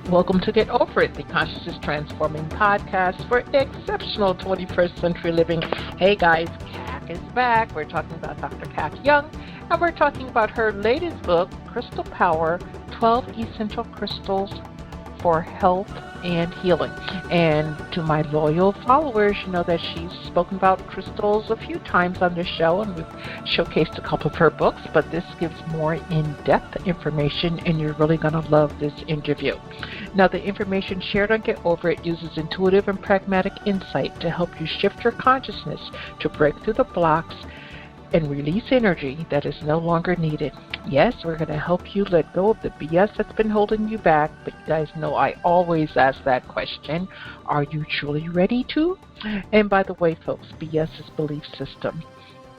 Welcome to Get Over It, the Consciousness Transforming podcast for exceptional 21st century living. Hey guys, Kac is back. We're talking about Dr. Kac Young, and we're talking about her latest book, Crystal Power, 12 Essential Crystals for Health and Healing. And to my loyal followers, you know that she's spoken about crystals a few times on this show, and we've showcased a couple of her books, but this gives more in-depth information, and you're really going to love this interview. Now, the information shared on Get Over It uses intuitive and pragmatic insight to help you shift your consciousness to break through the blocks and release energy that is no longer needed. Yes, we're going to help you let go of the BS that's been holding you back, but you guys know I always ask that question, are you truly ready to? And by the way, folks, BS is belief system.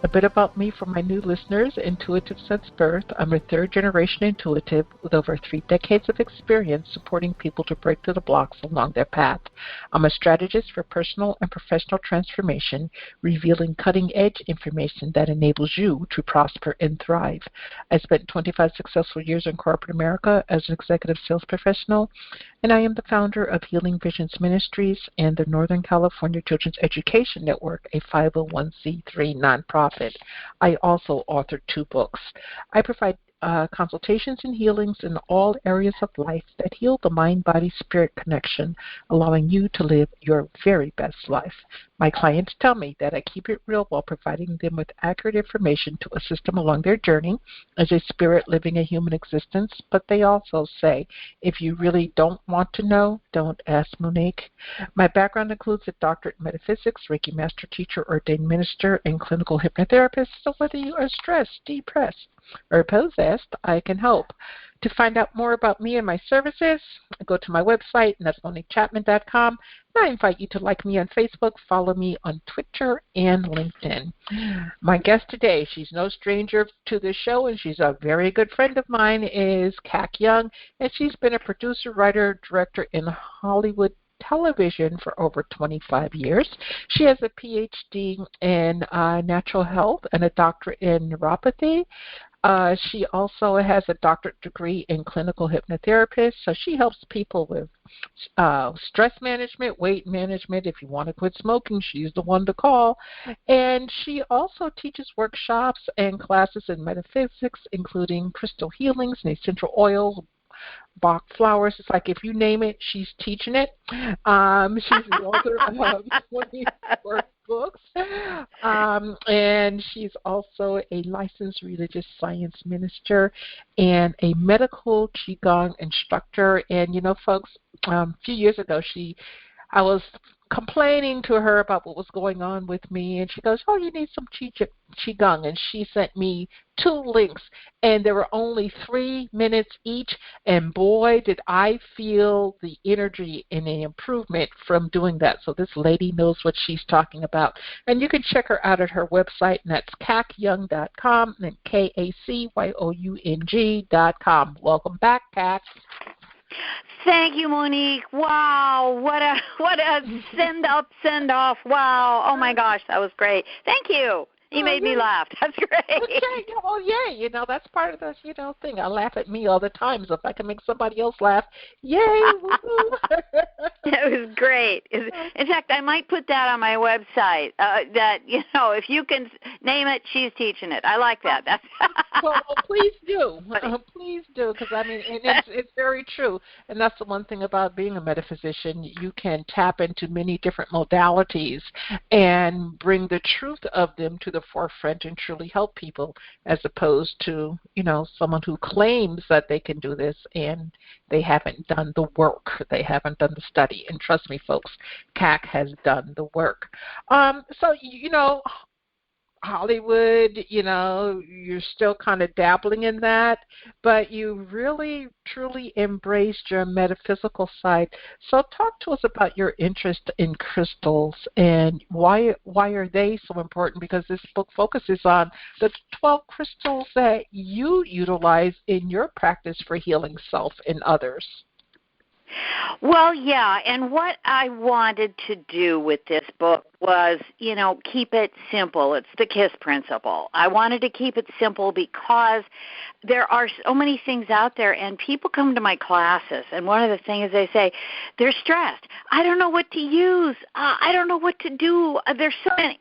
A bit about me for my new listeners, intuitive since birth. I'm a third-generation intuitive with over 3 decades of experience supporting people to break through the blocks along their path. I'm a strategist for personal and professional transformation, revealing cutting-edge information that enables you to prosper and thrive. I spent 25 successful years in corporate America as an executive sales professional, and I am the founder of Healing Visions Ministries and the Northern California Children's Education Network, a 501c3 nonprofit. I also authored 2 books. I provide consultations and healings in all areas of life that heal the mind-body-spirit connection, allowing you to live your very best life. My clients tell me that I keep it real while providing them with accurate information to assist them along their journey as a spirit living a human existence, but they also say, if you really don't want to know, don't ask Monique. My background includes a doctorate in metaphysics, Reiki master teacher, ordained minister, and clinical hypnotherapist, so whether you are stressed, depressed, or possessed, I can help. To find out more about me and my services, go to my website, and that's MoniqueChapman.com. And I invite you to like me on Facebook, follow me on Twitter and LinkedIn. My guest today, she's no stranger to this show, and she's a very good friend of mine, is Kac Young, and she's been a producer, writer, director in Hollywood television for over 25 years. She has a Ph.D. in natural health and a doctorate in neuropathy. She also has a doctorate degree in clinical hypnotherapist, so she helps people with stress management, weight management. If you want to quit smoking, she's the one to call. And she also teaches workshops and classes in metaphysics, including crystal healings and essential oils, Bach flowers. It's like if you name it, she's teaching it. She's the author of 24 books, and she's also a licensed religious science minister and a medical qigong instructor. And you know, folks, a few years ago, I was complaining to her about what was going on with me, and she goes, oh, you need some qigong, and she sent me 2 links, and there were only 3 minutes each, and boy, did I feel the energy and the improvement from doing that. So this lady knows what she's talking about, and you can check her out at her website, and that's KacYoung.com, and KacYoung.com. Welcome back, Kac. Thank you, Monique. Wow, what a send off. Wow. Oh my gosh, that was great. Thank you. You made me laugh. That's great. Okay. Oh, yeah. You know, that's part of the, thing. I laugh at me all the time. So if I can make somebody else laugh, yay. It was great. In fact, I might put that on my website, that, if you can name it, she's teaching it. I like that. That's well, please do. Please do, because, it's very true. And that's the one thing about being a metaphysician. You can tap into many different modalities and bring the truth of them to the forefront and truly help people, as opposed to, someone who claims that they can do this and they haven't done the work. They haven't done the study. And trust me, folks, Kac has done the work. So, Hollywood, you're still kind of dabbling in that, but you really, truly embraced your metaphysical side. So talk to us about your interest in crystals and why are they so important, because this book focuses on the 12 crystals that you utilize in your practice for healing self and others. Well, yeah, and what I wanted to do with this book was, keep it simple. It's the KISS principle. I wanted to keep it simple because there are so many things out there, and people come to my classes, and one of the things they say, they're stressed. I don't know what to use. I don't know what to do. There's so many.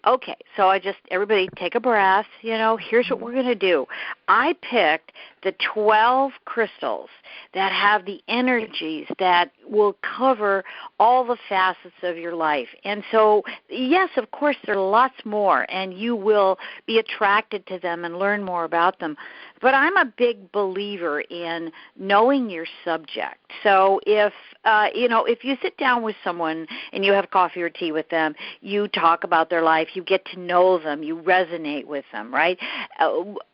Okay, so everybody take a breath. Here's what we're going to do. I picked the 12 crystals that have the energies that will cover all the facets of your life. And so, yes, of course, there are lots more, and you will be attracted to them and learn more about them. But I'm a big believer in knowing your subject. So if you sit down with someone and you have coffee or tea with them, you talk about their life, you get to know them, you resonate with them, right?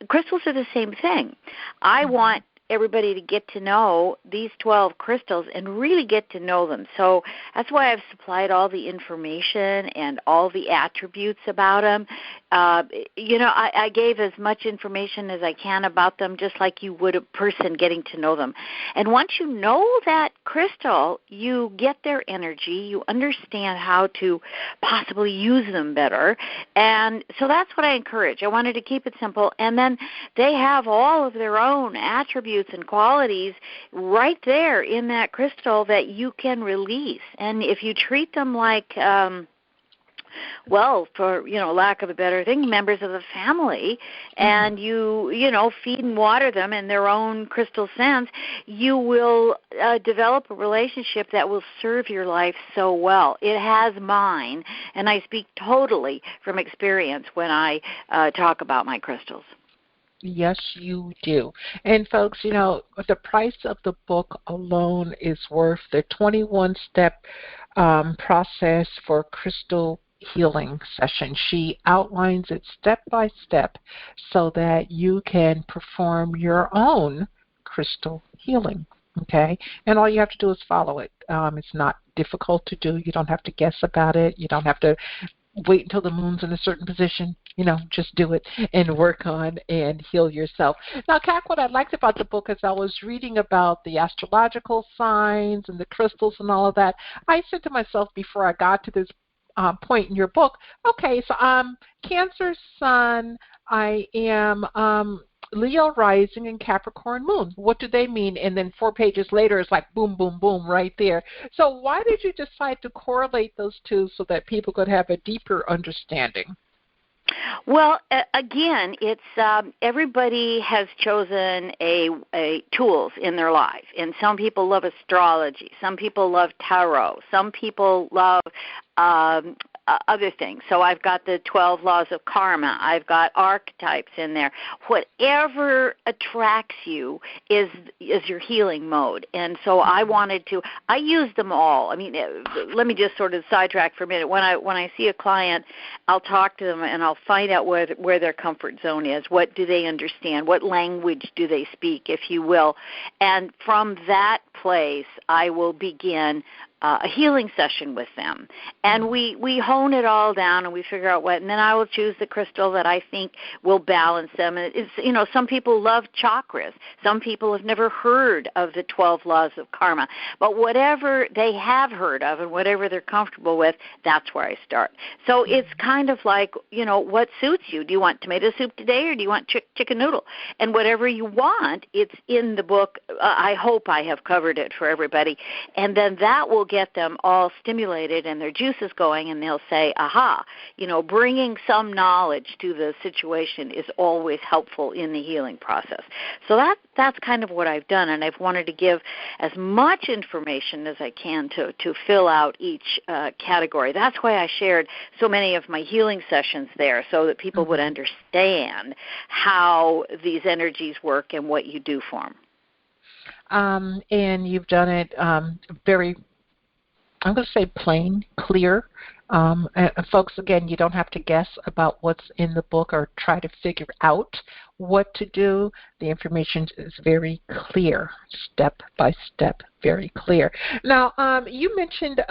Crystals are the same thing. I want everybody to get to know these 12 crystals and really get to know them. So that's why I've supplied all the information and all the attributes about them. I gave as much information as I can about them, just like you would a person getting to know them. And once you know that crystal, you get their energy, you understand how to possibly use them better. And so that's what I encourage. I wanted to keep it simple. And then they have all of their own attributes and qualities right there in that crystal that you can release. And if you treat them like, for lack of a better thing, members of the family, and you feed and water them in their own crystal sense, you will develop a relationship that will serve your life so well. It has mine, and I speak totally from experience when I talk about my crystals. Yes, you do. And folks, the price of the book alone is worth the 21-step process for Crystal Healing session. She outlines it step by step so that you can perform your own crystal healing. Okay? And all you have to do is follow it. It's not difficult to do. You don't have to guess about it. You don't have to wait until the moon's in a certain position. Just do it and work on and heal yourself. Now, Kac, what I liked about the book is I was reading about the astrological signs and the crystals and all of that. I said to myself before I got to this point in your book, okay, so I'm Cancer Sun, I am Leo rising and Capricorn moon. What do they mean? And then 4 pages later, it's like boom, boom, boom right there. So why did you decide to correlate those two so that people could have a deeper understanding? Well, again, it's everybody has chosen a tools in their life, and some people love astrology, some people love tarot, some people love other things. So I've got the 12 laws of karma. I've got archetypes in there. Whatever attracts you is your healing mode. And so I use them all. I mean, let me just sort of sidetrack for a minute. When I see a client, I'll talk to them and I'll find out where their comfort zone is. What do they understand? What language do they speak, if you will? And from that place, I will begin a healing session with them. And we hone it all down and we figure out and then I will choose the crystal that I think will balance them. And it's, some people love chakras. Some people have never heard of the 12 laws of karma. But whatever they have heard of and whatever they're comfortable with, that's where I start. So it's kind of like, what suits you. Do you want tomato soup today or do you want chicken noodle? And whatever you want, it's in the book. I hope I have covered it for everybody. And then that will get them all stimulated and their juices going, and they'll say, aha, bringing some knowledge to the situation is always helpful in the healing process. So that's kind of what I've done, and I've wanted to give as much information as I can to fill out each category. That's why I shared so many of my healing sessions there, so that people would understand how these energies work and what you do for them. And you've done it very, I'm going to say plain, clear. Folks, again, you don't have to guess about what's in the book or try to figure out what to do. The information is very clear, step by step, very clear. Now, you mentioned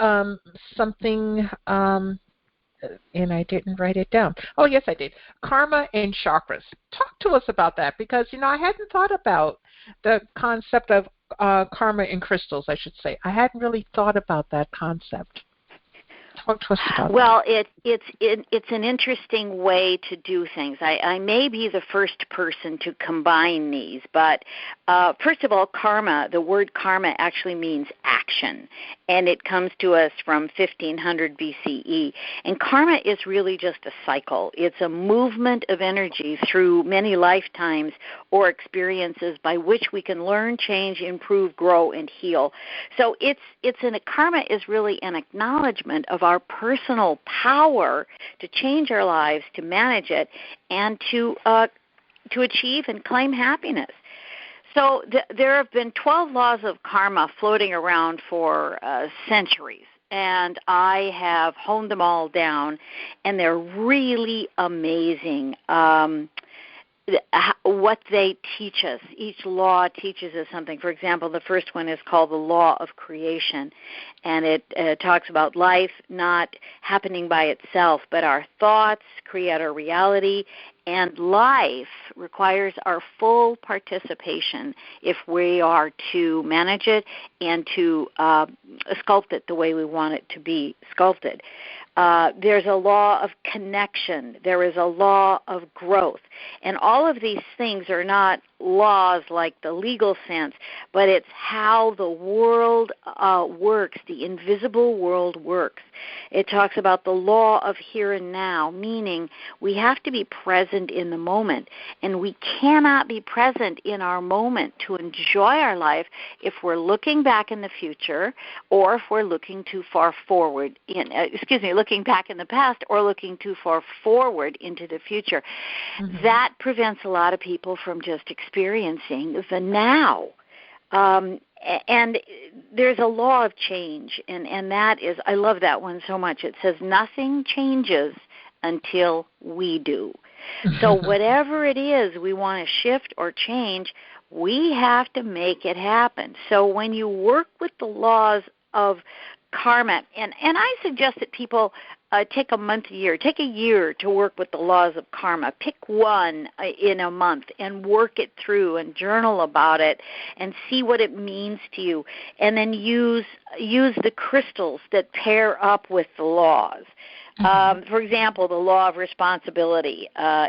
something, and I didn't write it down. Oh, yes, I did. Karma and chakras. Talk to us about that because, I hadn't thought about the concept of karma in crystals, I should say. I hadn't really thought about that concept. Talk to us about well, it's an interesting way to do things. I may be the first person to combine these, but first of all, karma, the word karma actually means action, and it comes to us from 1500 BCE. And karma is really just a cycle. It's a movement of energy through many lifetimes or experiences by which we can learn, change, improve, grow, and heal. So karma is really an acknowledgement of our personal power to change our lives, to manage it, and to achieve and claim happiness. So there have been 12 laws of karma floating around for centuries, and I have honed them all down, and they're really amazing. What they teach us. Each law teaches us something. For example, the first one is called the law of creation, and it talks about life not happening by itself, but our thoughts create our reality, and life requires our full participation if we are to manage it and to sculpt it the way we want it to be sculpted. There's a law of connection. There is a law of growth. And all of these things are not laws like the legal sense, but it's how the world works, the invisible world works. It talks about the law of here and now, meaning we have to be present in the moment, and we cannot be present in our moment to enjoy our life if we're looking back in the future or if we're looking too far forward, looking back in the past or looking too far forward into the future. Mm-hmm. That prevents a lot of people from just experiencing the now. And there's a law of change, and that is, I love that one so much. It says nothing changes until we do. So whatever it is we want to shift or change, we have to make it happen. So when you work with the laws of karma, and I suggest that people take a year to work with the laws of karma. Pick one in a month and work it through and journal about it and see what it means to you. And then use the crystals that pair up with the laws. For example, the law of responsibility.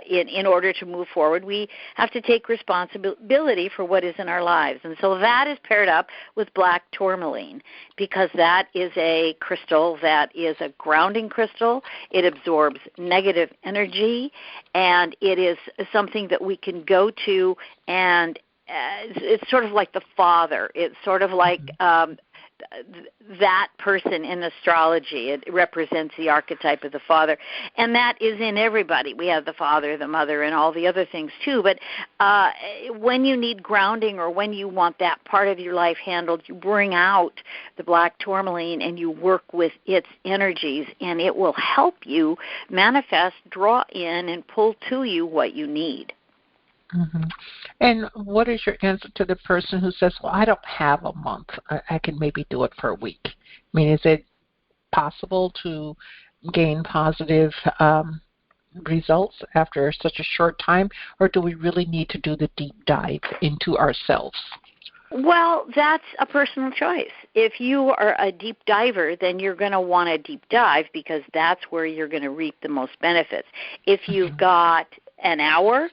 In order to move forward, we have to take responsibility for what is in our lives. And so that is paired up with Black Tourmaline, because that is a crystal that is a grounding crystal. It absorbs negative energy, and it is something that we can go to, and it's sort of like the father. It's sort of like that person in astrology. It represents the archetype of the father, and that is in everybody. We have the father, the mother, and all the other things too, but when you need grounding or when you want that part of your life handled, you bring out the Black Tourmaline and you work with its energies, and it will help you manifest, draw in, and pull to you what you need. Mm-hmm. And what is your answer to the person who says, well, I don't have a month. I can maybe do it for a week. I mean, is it possible to gain positive results after such a short time, or do we really need to do the deep dive into ourselves? Well, that's a personal choice. If you are a deep diver, then you're going to want a deep dive because that's where you're going to reap the most benefits. If you've got an hour,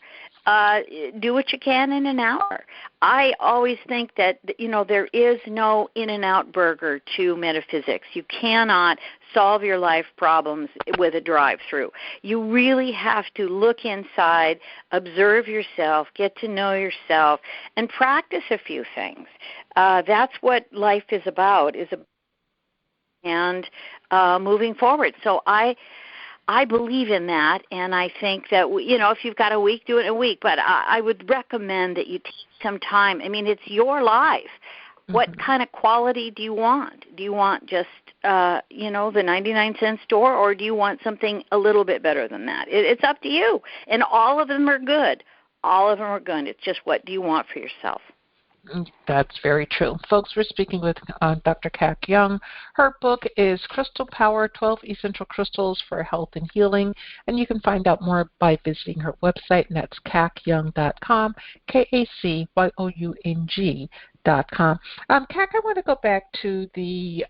do what you can in an hour. I always think that, there is no in-and-out burger to metaphysics. You cannot solve your life problems with a drive-through. You really have to look inside, observe yourself, get to know yourself, and practice a few things. That's what life is about, and moving forward. So I believe in that, and I think that, if you've got a week, do it in a week. But I would recommend that you take some time. I mean, it's your life. What kind of quality do you want? Do you want just, the 99-cent store, or do you want something a little bit better than that? It's up to you. And all of them are good. All of them are good. It's just what do you want for yourself? That's very true. Folks, we're speaking with Dr. Kac Young. Her book is Crystal Power, 12 Essential Crystals for Health and Healing, and you can find out more by visiting her website, and that's kacyoung.com, KACYOUNG.com. Kac, I want to go back to the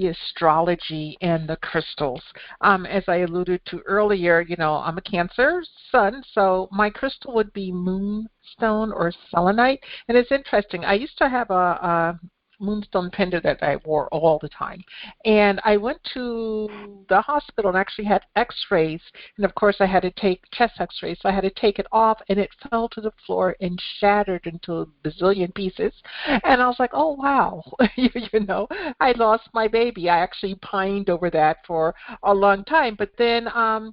astrology and the crystals. As I alluded to earlier, I'm a Cancer sun, so my crystal would be moonstone or selenite. And it's interesting. I used to have a moonstone pendant that I wore all the time. And I went to the hospital and actually had x-rays. And, of course, I had to take chest x-rays. So I had to take it off, and it fell to the floor and shattered into a bazillion pieces. And I was like, oh, wow. I lost my baby. I actually pined over that for a long time. But then I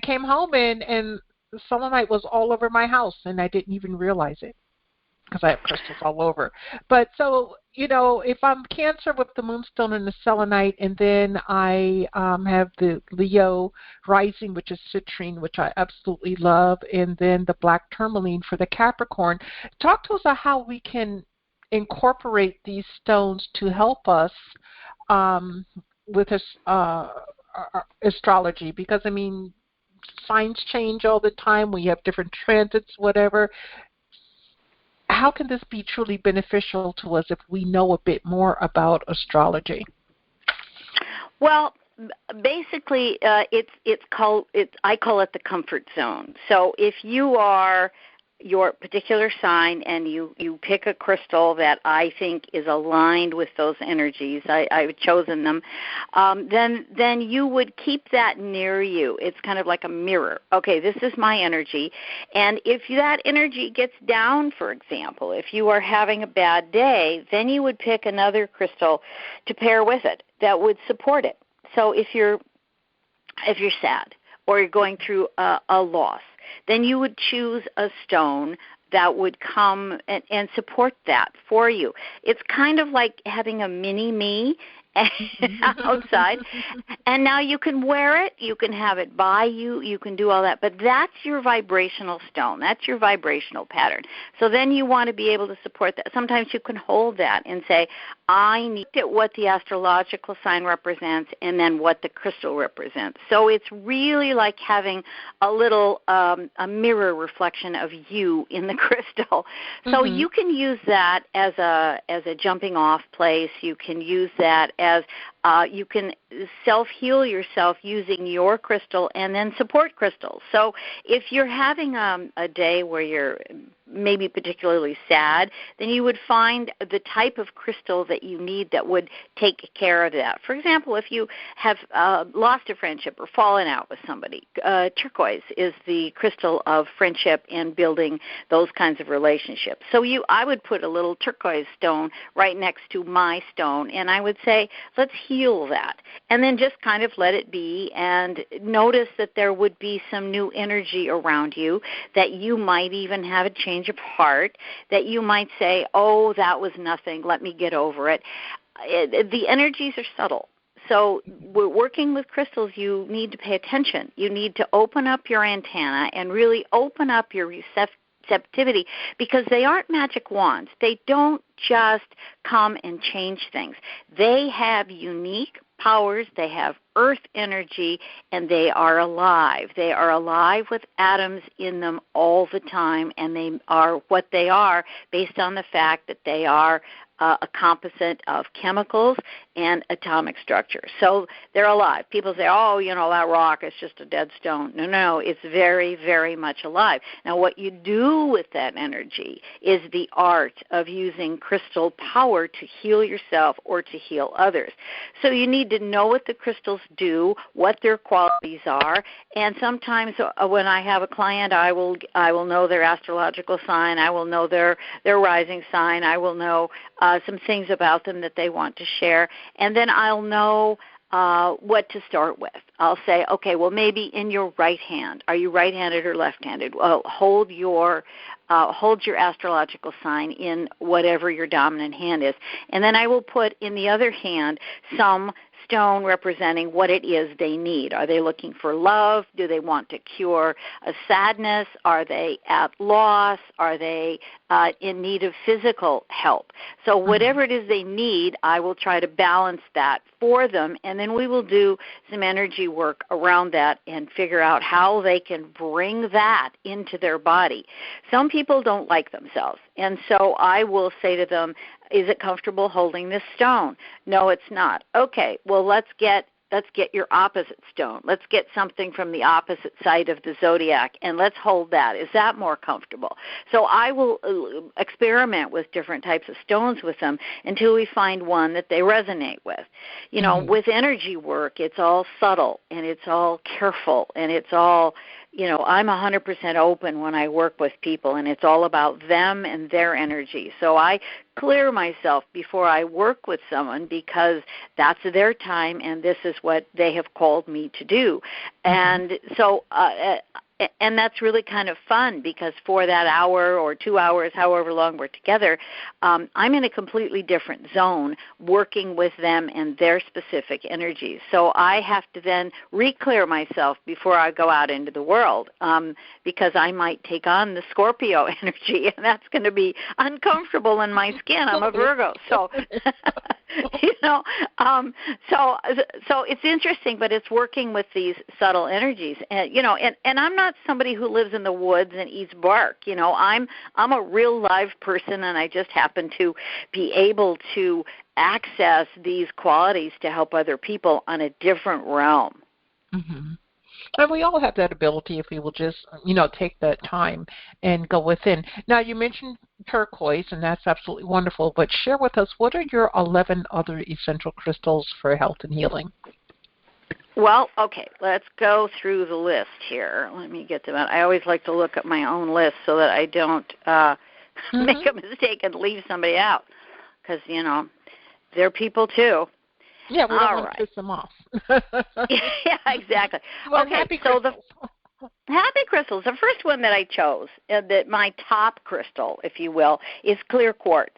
came home, and selenite was all over my house, and I didn't even realize it, because I have crystals all over. But so, if I'm Cancer with the moonstone and the selenite, and then I have the Leo rising, which is citrine, which I absolutely love, and then the Black Tourmaline for the Capricorn, talk to us about how we can incorporate these stones to help us with this astrology, because, signs change all the time. We have different transits, whatever. How can this be truly beneficial to us if we know a bit more about astrology? Well, basically, I call it the comfort zone. So if you are your particular sign and you pick a crystal that I think is aligned with those energies, I've chosen them, then you would keep that near you. It's kind of like a mirror. Okay, this is my energy. And if that energy gets down, for example, if you are having a bad day, then you would pick another crystal to pair with it that would support it. So if you're sad or you're going through a loss, then you would choose a stone that would come and support that for you. It's kind of like having a mini-me outside, and now you can wear it, you can have it by you, you can do all that, but that's your vibrational stone, that's your vibrational pattern. So then you want to be able to support that. Sometimes you can hold that and say, I need it, what the astrological sign represents and then what the crystal represents. So it's really like having a little a mirror reflection of you in the crystal. So you can use that as a jumping off place. You can use that as you can self-heal yourself using your crystal and then support crystals. So if you're having a day where you're maybe particularly sad, then you would find the type of crystal that you need that would take care of that. For example, if you have lost a friendship or fallen out with somebody, turquoise is the crystal of friendship and building those kinds of relationships. So I would put a little turquoise stone right next to my stone, and I would say, let's heal that. And then just kind of let it be and notice that there would be some new energy around you, that you might even have a change of heart, that you might say, oh, that was nothing, let me get over it. The energies are subtle. So we're working with crystals, you need to pay attention. You need to open up your antenna and really open up your receptivity, because they aren't magic wands. They don't just come and change things. They have unique powers, they have earth energy, and they are alive. They are alive with atoms in them all the time, and they are what they are based on the fact that they are a composite of chemicals and atomic structure. So they're alive. People say, oh, that rock is just a dead stone. No, it's very, very much alive. Now, what you do with that energy is the art of using crystal power to heal yourself or to heal others. So you need to know what the crystals do, what their qualities are, and sometimes when I have a client, I will know their astrological sign, I will know their rising sign, I will know some things about them that they want to share, and then I'll know what to start with. I'll say, okay, well, maybe in your right hand. Are you right-handed or left-handed? Well, hold your astrological sign in whatever your dominant hand is. And then I will put in the other hand some stone representing what it is they need. Are they looking for love? Do they want to cure a sadness? Are they at loss? Are they in need of physical help? So whatever it is they need, I will try to balance that for them, and then we will do some energy work around that and figure out how they can bring that into their body. Some people don't like themselves, and so I will say to them, is it comfortable holding this stone? No, it's not. Okay, well, let's get your opposite stone. Let's get something from the opposite side of the zodiac, and let's hold that. Is that more comfortable? So I will experiment with different types of stones with them until we find one that they resonate with. You know, with energy work, it's all subtle, and it's all careful, and it's all, you know, I'm 100% open when I work with people, and it's all about them and their energy. So I clear myself before I work with someone because that's their time, and this is what they have called me to do. And so and that's really kind of fun because for that hour or 2 hours, however long we're together, I'm in a completely different zone working with them and their specific energies. So I have to then re-clear myself before I go out into the world because I might take on the Scorpio energy, and that's going to be uncomfortable in my skin. I'm a Virgo. So, you know, so it's interesting, but it's working with these subtle energies. And, you know, and I'm not somebody who lives in the woods and eats bark. You know, I'm a real live person, and I just happen to be able to access these qualities to help other people on a different realm. And we all have that ability if we will just, you know, take that time and go within. Now, you mentioned turquoise, and that's absolutely wonderful, but share with us, what are your 11 other essential crystals for health and healing? Well, okay, let's go through the list here. Let me get them out. I always like to look at my own list so that I don't make a mistake and leave somebody out because, you know, they're people too. Yeah, we don't want to piss them off. Yeah, exactly. Well, okay, happy so crystals. Happy crystals. The first one that I chose, that my top crystal, if you will, is clear quartz.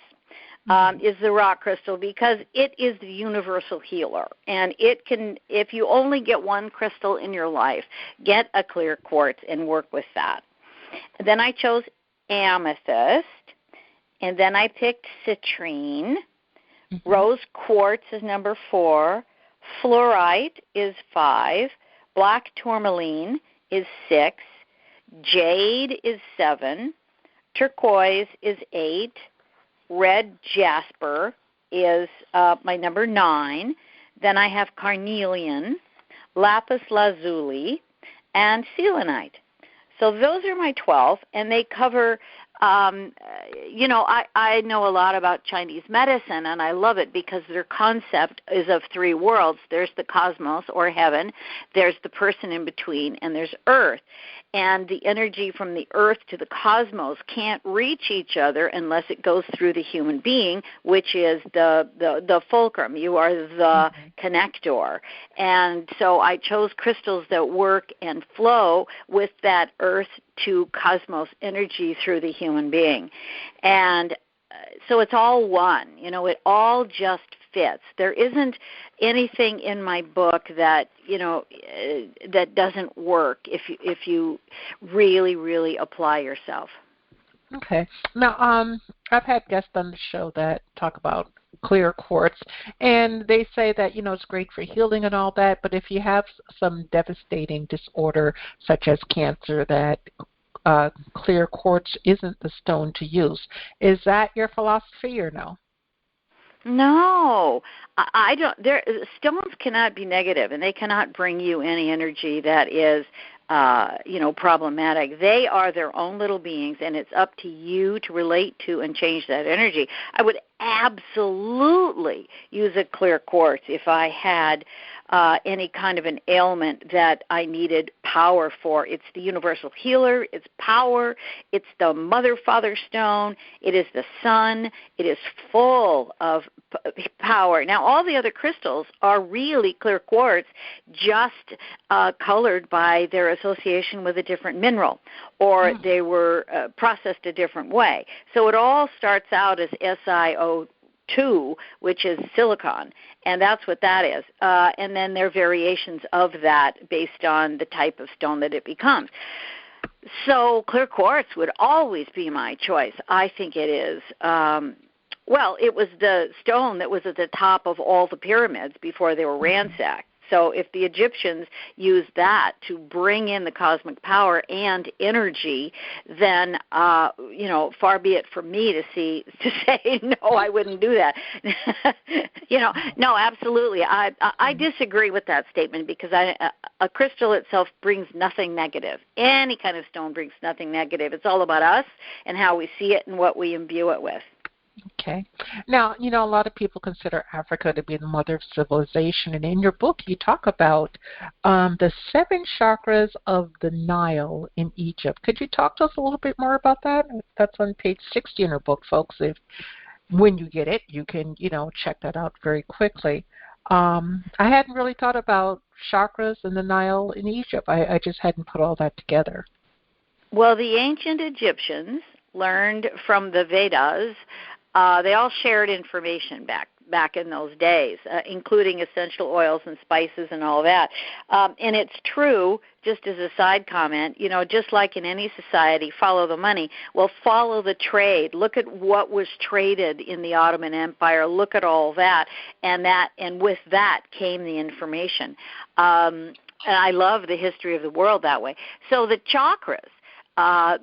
Is the rock crystal because it is the universal healer. And it can, if you only get one crystal in your life, get a clear quartz and work with that. Then I chose amethyst, and then I picked citrine. Rose quartz is number 4. Fluorite is 5. Black tourmaline is 6. Jade is 7. Turquoise is 8. Red jasper is my number 9. Then I have carnelian, lapis lazuli, and selenite. So those are my 12, and they cover, you know, I know a lot about Chinese medicine, and I love it because their concept is of 3 worlds. There's the cosmos, or heaven, there's the person in between, and there's earth. And the energy from the earth to the cosmos can't reach each other unless it goes through the human being, which is the fulcrum. You are the connector. And so I chose crystals that work and flow with that earth to cosmos energy through the human being. And so it's all one. You know, it all just fits. There isn't anything in my book that, you know, that doesn't work if you really, really apply yourself. Okay. Now, I've had guests on the show that talk about clear quartz, and they say that, you know, it's great for healing and all that, but if you have some devastating disorder such as cancer, that clear quartz isn't the stone to use. Is that your philosophy or no? No, I don't. Stones cannot be negative, and they cannot bring you any energy that is, you know, problematic. They are their own little beings, and it's up to you to relate to and change that energy. I would absolutely use a clear quartz if I had any kind of an ailment that I needed power for. It's the universal healer. It's power. It's the mother, father stone. It is the sun. It is full of power. Now, all the other crystals are really clear quartz, just colored by their association with a different mineral, or they were processed a different way. So it all starts out as SiO2 2, which is silicon, and that's what that is. And then there are variations of that based on the type of stone that it becomes. So clear quartz would always be my choice. I think it is. Well, it was the stone that was at the top of all the pyramids before they were ransacked. So if the Egyptians used that to bring in the cosmic power and energy, then, far be it from me to say, no, I wouldn't do that. No, absolutely. I disagree with that statement because a crystal itself brings nothing negative. Any kind of stone brings nothing negative. It's all about us and how we see it and what we imbue it with. Okay. Now, a lot of people consider Africa to be the mother of civilization, and in your book you talk about the 7 chakras of the Nile in Egypt. Could you talk to us a little bit more about that? That's on page 60 in your book, folks. When you get it, you can, check that out very quickly. I hadn't really thought about chakras in the Nile in Egypt. I just hadn't put all that together. Well, the ancient Egyptians learned from the Vedas. They all shared information back in those days, including essential oils and spices and all that. And it's true, just as a side comment, just like in any society, follow the money. Well, follow the trade. Look at what was traded in the Ottoman Empire. Look at all that, and with that came the information. And I love the history of the world that way. So the chakras,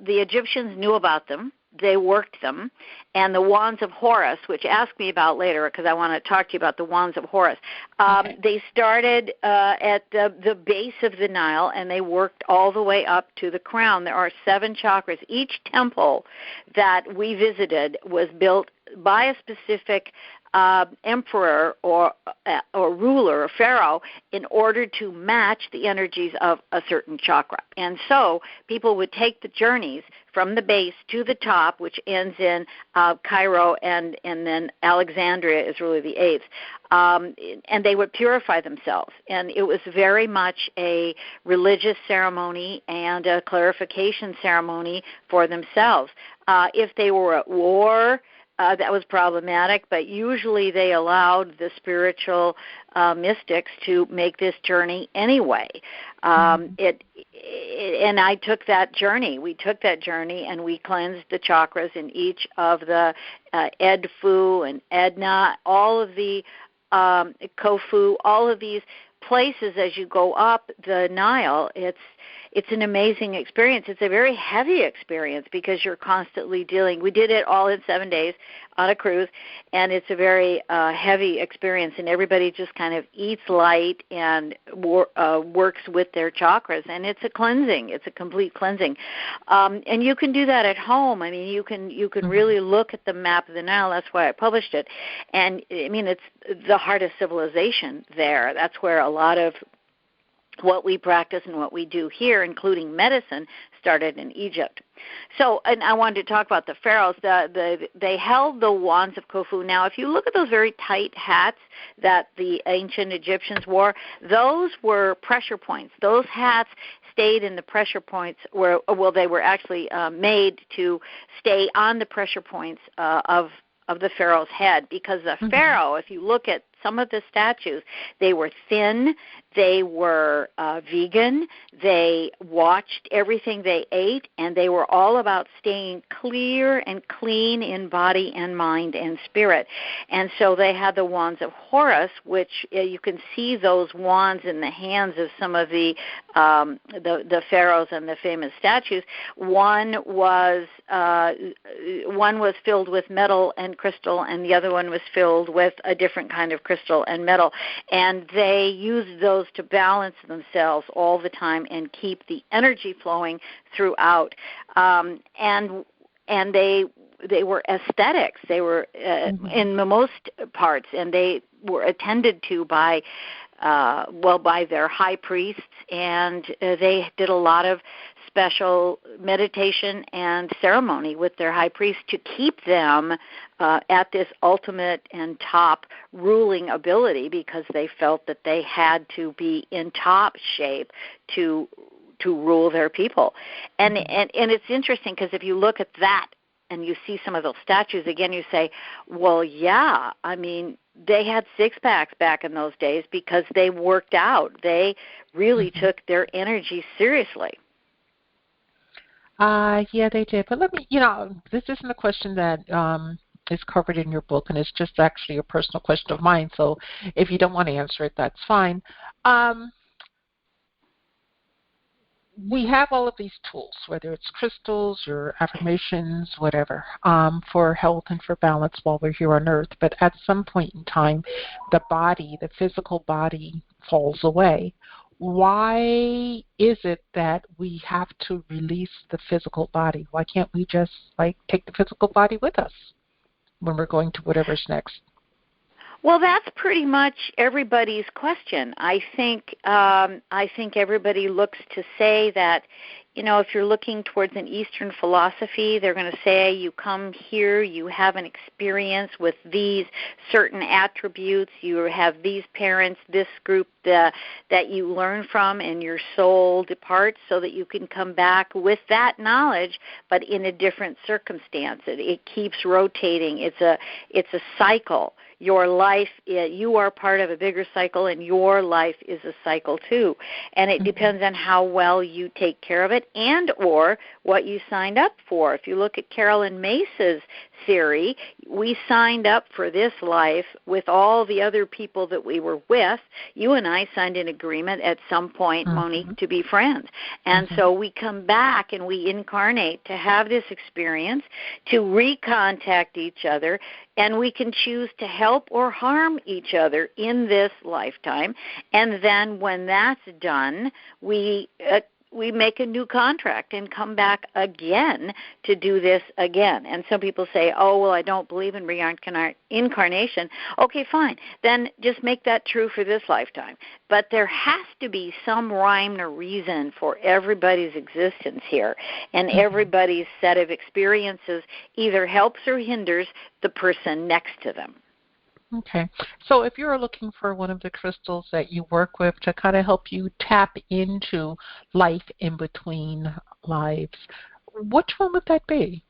the Egyptians knew about them. They worked them, and the wands of Horus, which ask me about later because I want to talk to you about the wands of Horus. Okay. They started at the base of the Nile, and they worked all the way up to the crown. There are 7 chakras. Each temple that we visited was built by a specific emperor or ruler or pharaoh in order to match the energies of a certain chakra. And so people would take the journeys from the base to the top, which ends in Cairo, and then Alexandria is really the 8th. And they would purify themselves. And it was very much a religious ceremony and a clarification ceremony for themselves. If they were at war, that was problematic, but usually they allowed the spiritual mystics to make this journey anyway. And I took that journey. We took that journey, and we cleansed the chakras in each of the Edfu and Edna, all of the Kofu, all of these places as you go up the Nile. It's an amazing experience. It's a very heavy experience because you're constantly dealing. We did it all in 7 days on a cruise, and it's a very heavy experience, and everybody just kind of eats light and works with their chakras, and it's a cleansing. It's a complete cleansing. And you can do that at home. I mean, you can really look at the map of the Nile. That's why I published it. And, I mean, it's the heart of civilization there. That's where a lot of what we practice and what we do here, including medicine, started in Egypt. So, and I wanted to talk about the pharaohs. They held the wands of Khufu. Now, if you look at those very tight hats that the ancient Egyptians wore, those were pressure points. Those hats stayed in the pressure points they were actually made to stay on the pressure points of the pharaoh's head, because the pharaoh, if you look at some of the statues, they were thin, they were vegan, they watched everything they ate, and they were all about staying clear and clean in body and mind and spirit. And so they had the wands of Horus, which you can see those wands in the hands of some of the pharaohs and the famous statues. One was filled with metal and crystal, and the other one was filled with a different kind of crystal and metal, and they used those to balance themselves all the time and keep the energy flowing throughout. And they were aesthetics. They were in the most parts, and they were attended to by their high priests, and they did a lot of special meditation and ceremony with their high priest to keep them at this ultimate and top ruling ability, because they felt that they had to be in top shape to rule their people. And it's interesting, because if you look at that and you see some of those statues again, you say, well, yeah, I mean, they had six-packs back in those days because they worked out. They really took their energy seriously. Yeah, they did. But let me, this isn't a question that is covered in your book, and it's just actually a personal question of mine. So if you don't want to answer it, that's fine. We have all of these tools, whether it's crystals or affirmations, whatever, for health and for balance while we're here on Earth. But at some point in time, the body, the physical body, falls away. Why is it that we have to release the physical body? Why can't we just take the physical body with us when we're going to whatever's next? Well, that's pretty much everybody's question. I think everybody looks to say that, if you're looking towards an Eastern philosophy, they're going to say you come here, you have an experience with these certain attributes, you have these parents, this group that you learn from, and your soul departs so that you can come back with that knowledge, but in a different circumstance. It keeps rotating. It's a cycle. Your life, you are part of a bigger cycle, and your life is a cycle too. And it depends on how well you take care of it and or what you signed up for. If you look at Carolyn Mace's theory, we signed up for this life with all the other people that we were with. You and I signed an agreement at some point, Monique, to be friends. And so we come back and we incarnate to have this experience, to recontact each other, and we can choose to help or harm each other in this lifetime. And then when that's done, we make a new contract and come back again to do this again. And some people say, oh, well, I don't believe in reincarnation. Okay, fine. Then just make that true for this lifetime. But there has to be some rhyme or reason for everybody's existence here. And everybody's set of experiences either helps or hinders the person next to them. Okay. So if you're looking for one of the crystals that you work with to kind of help you tap into life in between lives, which one would that be?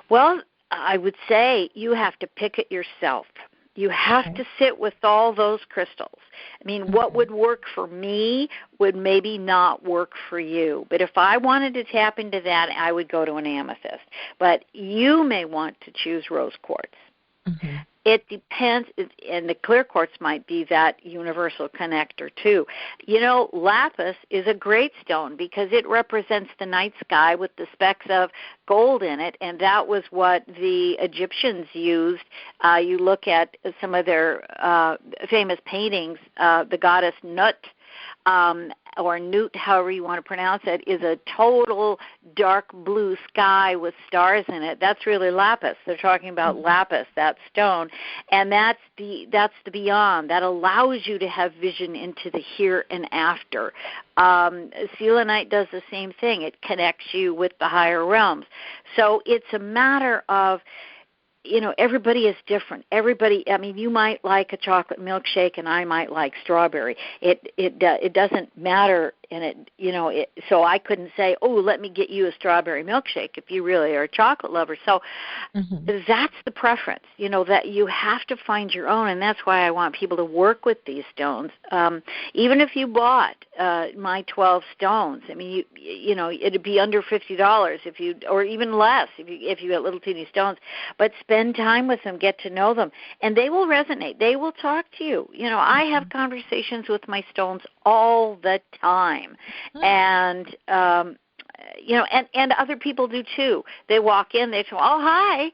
Well, I would say you have to pick it yourself. You have to sit with all those crystals. I mean, what would work for me would maybe not work for you. But if I wanted to tap into that, I would go to an amethyst. But you may want to choose rose quartz. It depends, and the clear quartz might be that universal connector too. Lapis is a great stone because it represents the night sky with the specks of gold in it, and that was what the Egyptians used. You look at some of their famous paintings, the goddess Nut, or Newt, however you want to pronounce it, is a total dark blue sky with stars in it. That's really lapis. They're talking about lapis, that stone, and that's the beyond. That allows you to have vision into the here and after. Selenite does the same thing. It connects you with the higher realms. So it's a matter of, everybody is different. You might like a chocolate milkshake, and I might like strawberry. It doesn't matter, and so I couldn't say, oh, let me get you a strawberry milkshake if you really are a chocolate lover. So that's the preference. That you have to find your own, and that's why I want people to work with these stones. Even if you bought my 12 stones, it'd be under $50 or even less if you get little teeny stones. But spend time with them, get to know them, and they will resonate. They will talk to you. I have conversations with my stones all the time, and and other people do too. They walk in, they say, "Oh, hi."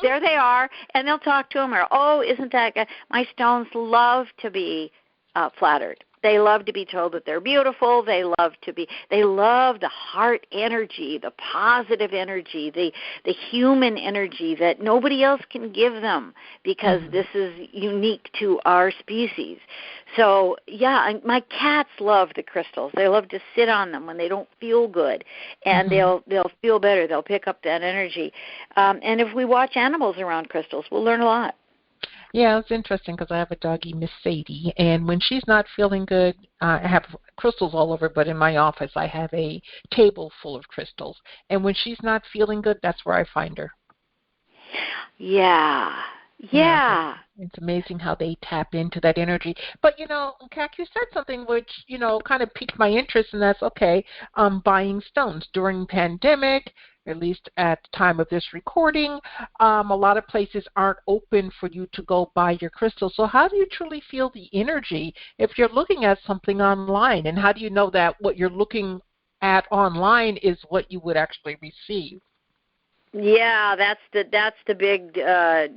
There they are, and they'll talk to them, or, "Oh, isn't that good?" My stones love to be flattered. They love to be told that they're beautiful. They love the heart energy, the positive energy, the human energy that nobody else can give them because this is unique to our species. So, my cats love the crystals. They love to sit on them when they don't feel good, and they'll feel better. They'll pick up that energy. And if we watch animals around crystals, we'll learn a lot. Yeah, it's interesting because I have a doggie, Miss Sadie, and when she's not feeling good, I have crystals all over, but in my office I have a table full of crystals. And when she's not feeling good, that's where I find her. Yeah. Yeah, it's amazing how they tap into that energy. But, Kac, you said something which, kind of piqued my interest, and that's, okay, buying stones. During pandemic, at least at the time of this recording, a lot of places aren't open for you to go buy your crystals. So how do you truly feel the energy if you're looking at something online? And how do you know that what you're looking at online is what you would actually receive? Yeah, that's the big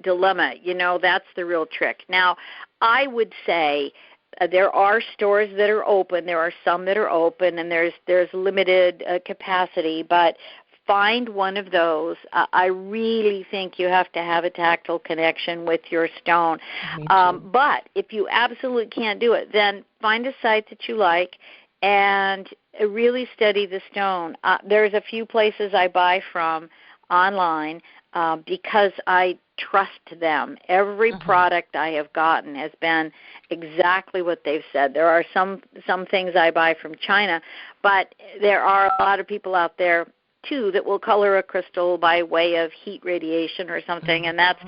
dilemma. That's the real trick. Now, I would say there are stores that are open. There are some that are open, and there's limited capacity. But find one of those. I really think you have to have a tactile connection with your stone. But if you absolutely can't do it, then find a site that you like and really study the stone. There's a few places I buy from online because I trust them. Every product I have gotten has been exactly what they've said. There are some things I buy from China, but there are a lot of people out there too that will color a crystal by way of heat radiation or something, and that's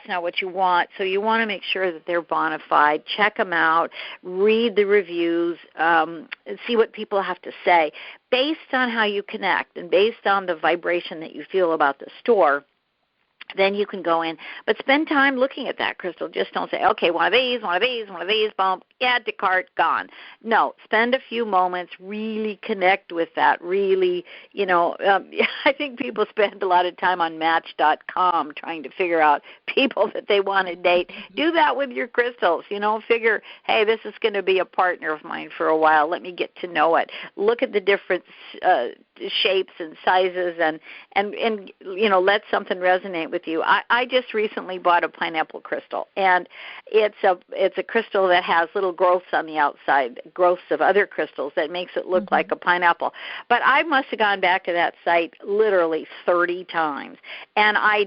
not what you want. So you want to make sure that they're bona fide. Check them out, read the reviews, see what people have to say. Based on how you connect and based on the vibration that you feel about the store, then you can go in. But spend time looking at that crystal. Just don't say, okay, one of these, boom, add to cart, gone. No, spend a few moments, really connect with that, really, I think people spend a lot of time on Match.com trying to figure out people that they want to date. Do that with your crystals, figure, hey, this is going to be a partner of mine for a while. Let me get to know it. Look at the different shapes and sizes and let something resonate with you. I just recently bought a pineapple crystal, and it's a crystal that has little growths on the outside, growths of other crystals that makes it look like a pineapple. But I must have gone back to that site literally 30 times, and I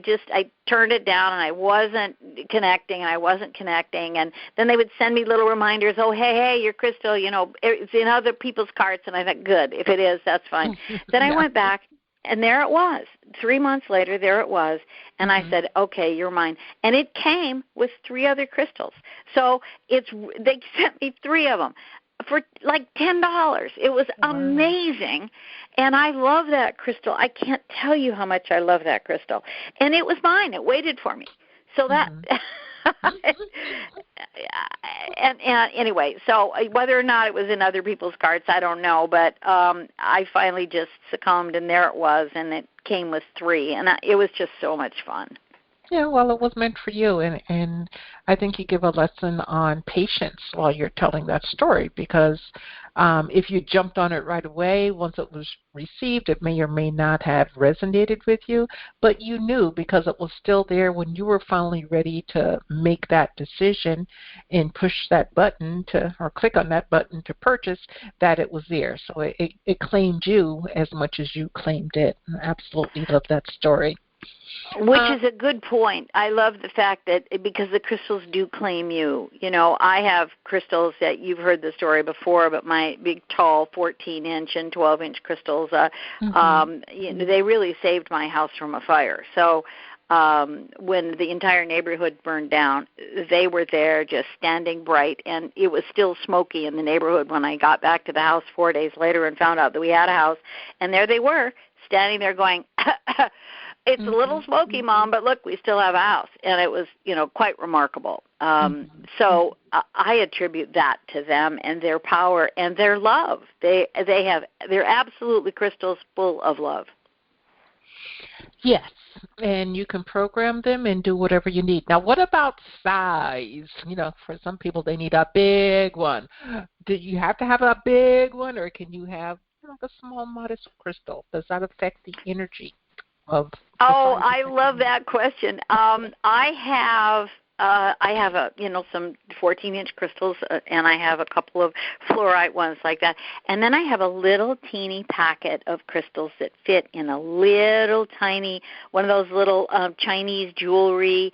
turned it down, and I wasn't connecting, and then they would send me little reminders, oh, hey, your crystal, it's in other people's carts, and I thought, good, if it is, that's fine. Then I went back, and there it was. 3 months later, there it was, and I said, okay, you're mine. And it came with 3 other crystals. So they sent me 3 of them for like $10. It was amazing, and I love that crystal. I can't tell you how much I love that crystal. And it was mine. It waited for me. So that and anyway, so whether or not it was in other people's carts, I don't know, but I finally just succumbed, and there it was, and it came with 3, and it was just so much fun. Yeah, well, it was meant for you, and I think you give a lesson on patience while you're telling that story, because if you jumped on it right away, once it was received, it may or may not have resonated with you, but you knew because it was still there when you were finally ready to make that decision and push that button or click on that button to purchase, that it was there. So it claimed you as much as you claimed it. I absolutely love that story. Which is a good point. I love the fact that because the crystals do claim you. I have crystals that you've heard the story before, but my big, tall 14-inch and 12-inch crystals, they really saved my house from a fire. So when the entire neighborhood burned down, they were there just standing bright, and it was still smoky in the neighborhood when I got back to the house 4 days later and found out that we had a house, and there they were standing there going, it's a little smoky, Mom, but look, we still have a house. And it was, quite remarkable. So I attribute that to them and their power and their love. They're absolutely crystals full of love. Yes, and you can program them and do whatever you need. Now, what about size? For some people, they need a big one. Do you have to have a big one, or can you have a small, modest crystal? Does that affect the energy? I love that question. I have some 14-inch crystals, and I have a couple of fluorite ones like that. And then I have a little teeny packet of crystals that fit in a little tiny, one of those little Chinese jewelry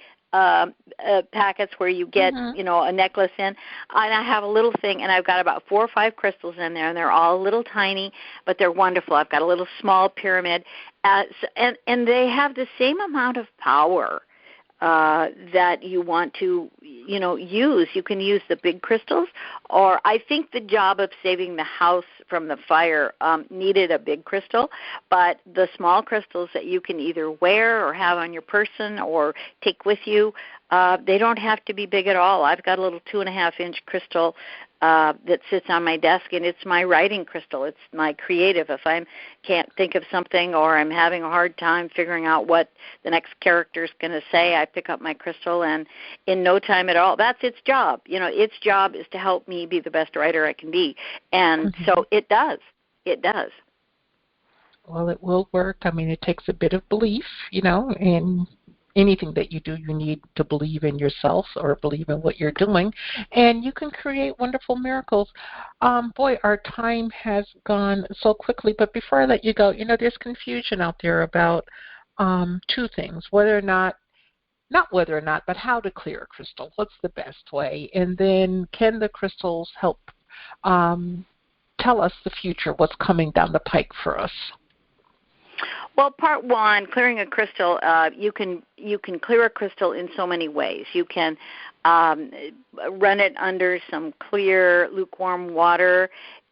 packets where you get, a necklace in. And I have a little thing, and I've got about 4 or 5 crystals in there, and they're all little tiny, but they're wonderful. I've got a little small pyramid, and they have the same amount of power that you want to, use. You can use the big crystals, or I think the job of saving the house from the fire needed a big crystal, but the small crystals that you can either wear or have on your person or take with you, they don't have to be big at all. I've got a little 2.5-inch crystal that sits on my desk, and it's my writing crystal. It's my creative. If I can't think of something or I'm having a hard time figuring out what the next character is going to say, I pick up my crystal, and in no time at all, that's its job. Its job is to help me be the best writer I can be, and so it does. It does. Well, it will work. I mean, it takes a bit of belief, and anything that you do, you need to believe in yourself or believe in what you're doing, and you can create wonderful miracles. Boy, our time has gone so quickly, but before I let you go, there's confusion out there about 2 things, not whether or not, but how to clear a crystal. What's the best way? And then can the crystals help tell us the future, what's coming down the pike for us? Well, part 1, clearing a crystal, you can clear a crystal in so many ways. You can run it under some clear, lukewarm water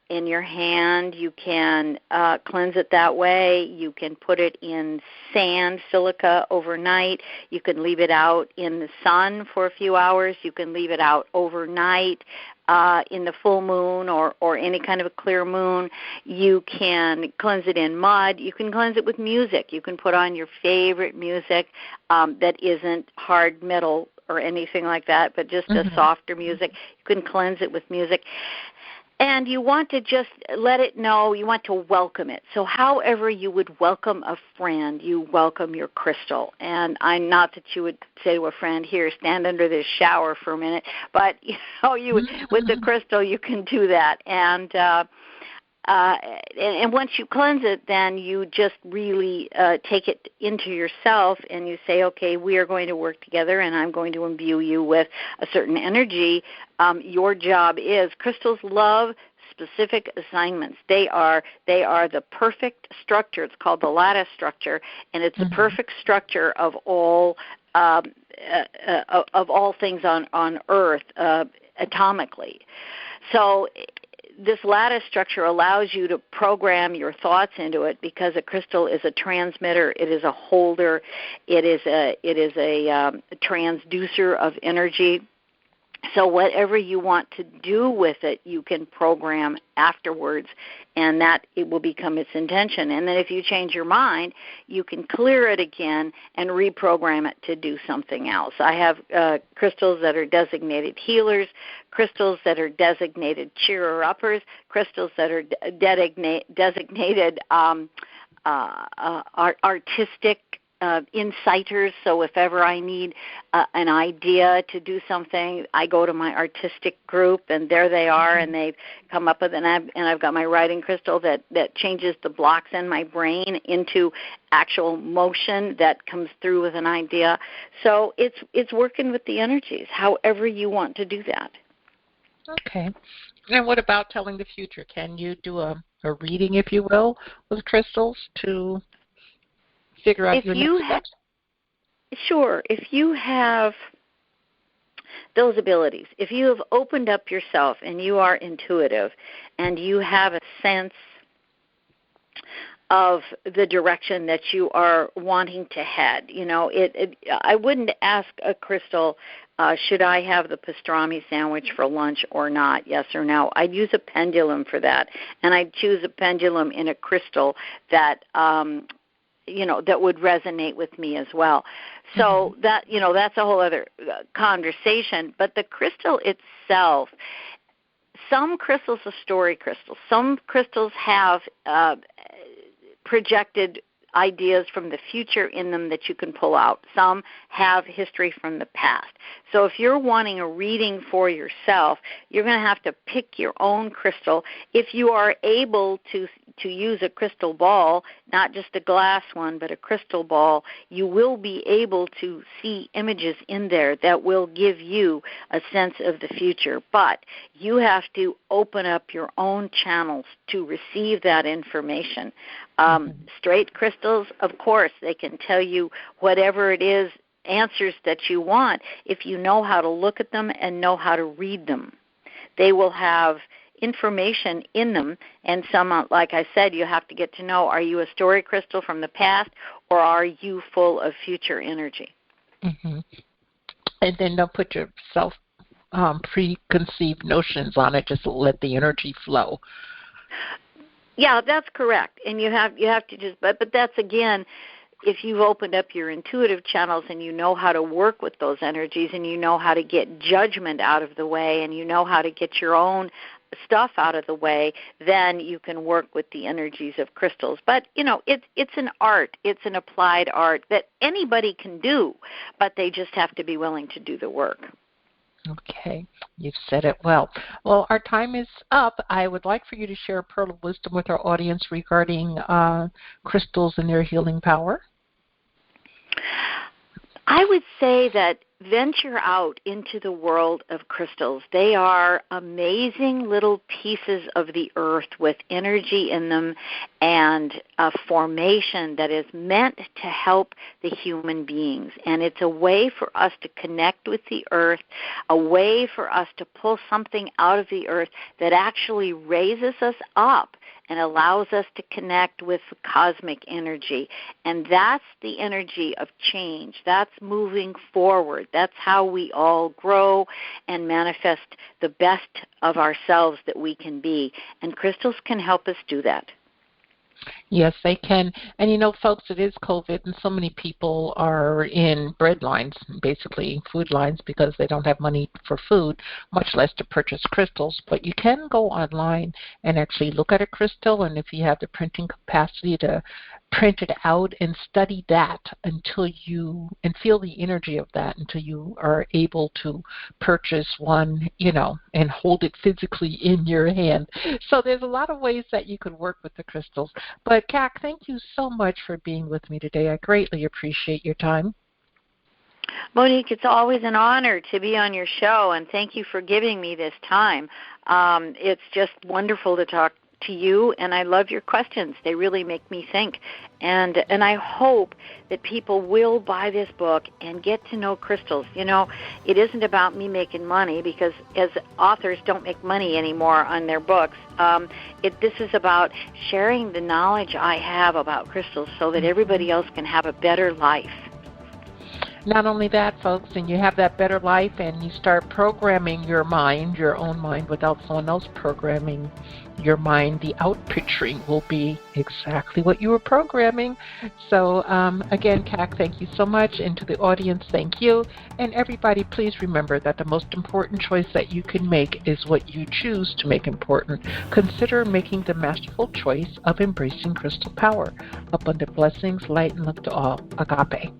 in your hand. You can cleanse it that way. You can put it in sand, silica, overnight. You can leave it out in the sun for a few hours. You can leave it out overnight in the full moon or any kind of a clear moon. You can cleanse it in mud. You can cleanse it with music. You can put on your favorite music that isn't hard metal or anything like that, but just a softer music. You can cleanse it with music. And you want to just let it know, you want to welcome it. So however you would welcome a friend, you welcome your crystal. And not that you would say to a friend, here, stand under this shower for a minute, but with the crystal you can do that. And once you cleanse it, then you just really take it into yourself and you say, okay, we are going to work together and I'm going to imbue you with a certain energy. Your job is, crystals love specific assignments. They are the perfect structure. It's called the lattice structure, and it's the perfect structure of all things on Earth atomically. So this lattice structure allows you to program your thoughts into it because a crystal is a transmitter, it is a holder, it is a transducer of energy. So whatever you want to do with it, you can program afterwards, and that it will become its intention. And then if you change your mind, you can clear it again and reprogram it to do something else. I have crystals that are designated healers, crystals that are designated cheerer-uppers, crystals that are designated artistic inciters. So if ever I need an idea to do something, I go to my artistic group, and there they are, and they've come up with it. And I've got my writing crystal that changes the blocks in my brain into actual motion that comes through with an idea. So it's working with the energies, however you want to do that. Okay. And what about telling the future? Can you do a reading, if you will, with crystals to figure out your next steps? Sure. If you have those abilities, if you have opened up yourself and you are intuitive and you have a sense of the direction that you are wanting to head, I wouldn't ask a crystal, should I have the pastrami sandwich for lunch or not, yes or no. I'd use a pendulum for that, and I'd choose a pendulum in a crystal that that would resonate with me as well. So that's a whole other conversation. But the crystal itself, some crystals are story crystals. Some crystals have projected ideas from the future in them that you can pull out. Some have history from the past. So if you're wanting a reading for yourself, you're going to have to pick your own crystal. If you are able to to use a crystal ball, not just a glass one, but a crystal ball, you will be able to see images in there that will give you a sense of the future. But you have to open up your own channels to receive that information. Straight crystals, of course, they can tell you whatever it is, answers that you want, if you know how to look at them and know how to read them. They will have information in them, and some, like I said, you have to get to know, are you a story crystal from the past, or are you full of future energy? Mm-hmm. And then don't put yourself preconceived notions on it, just let the energy flow. Yeah, that's correct. And you have to just, but that's, again, if you've opened up your intuitive channels and you know how to work with those energies, and you know how to get judgment out of the way, and you know how to get your own stuff out of the way, then you can work with the energies of crystals. But, it's an art. It's an applied art that anybody can do, but they just have to be willing to do the work. Okay, you've said it well. Well, our time is up. I would like for you to share a pearl of wisdom with our audience regarding crystals and their healing power. I would say that venture out into the world of crystals. They are amazing little pieces of the earth with energy in them and a formation that is meant to help the human beings. And it's a way for us to connect with the earth, a way for us to pull something out of the earth that actually raises us up and allows us to connect with the cosmic energy. And that's the energy of change. That's moving forward. That's how we all grow and manifest the best of ourselves that we can be. And crystals can help us do that. Yes, they can. And folks, it is COVID, and so many people are in bread lines, basically food lines, because they don't have money for food, much less to purchase crystals. But you can go online and actually look at a crystal, and if you have the printing capacity to print it out and study that until you, and feel the energy of that until you are able to purchase one, and hold it physically in your hand. So there's a lot of ways that you could work with the crystals. But Kac, thank you so much for being with me today. I greatly appreciate your time. Monique, it's always an honor to be on your show, and thank you for giving me this time. It's just wonderful to talk to you, and I love your questions. They really make me think. And I hope that people will buy this book and get to know crystals. It isn't about me making money, because as authors don't make money anymore on their books. This is about sharing the knowledge I have about crystals so that everybody else can have a better life. Not only that, folks, and you have that better life and you start programming your mind, your own mind, without someone else programming your mind, the outpicturing will be exactly what you were programming. So, again, Kac, thank you so much. And to the audience, thank you. And everybody, please remember that the most important choice that you can make is what you choose to make important. Consider making the masterful choice of embracing crystal power. Abundant blessings, light, and love to all. Agape.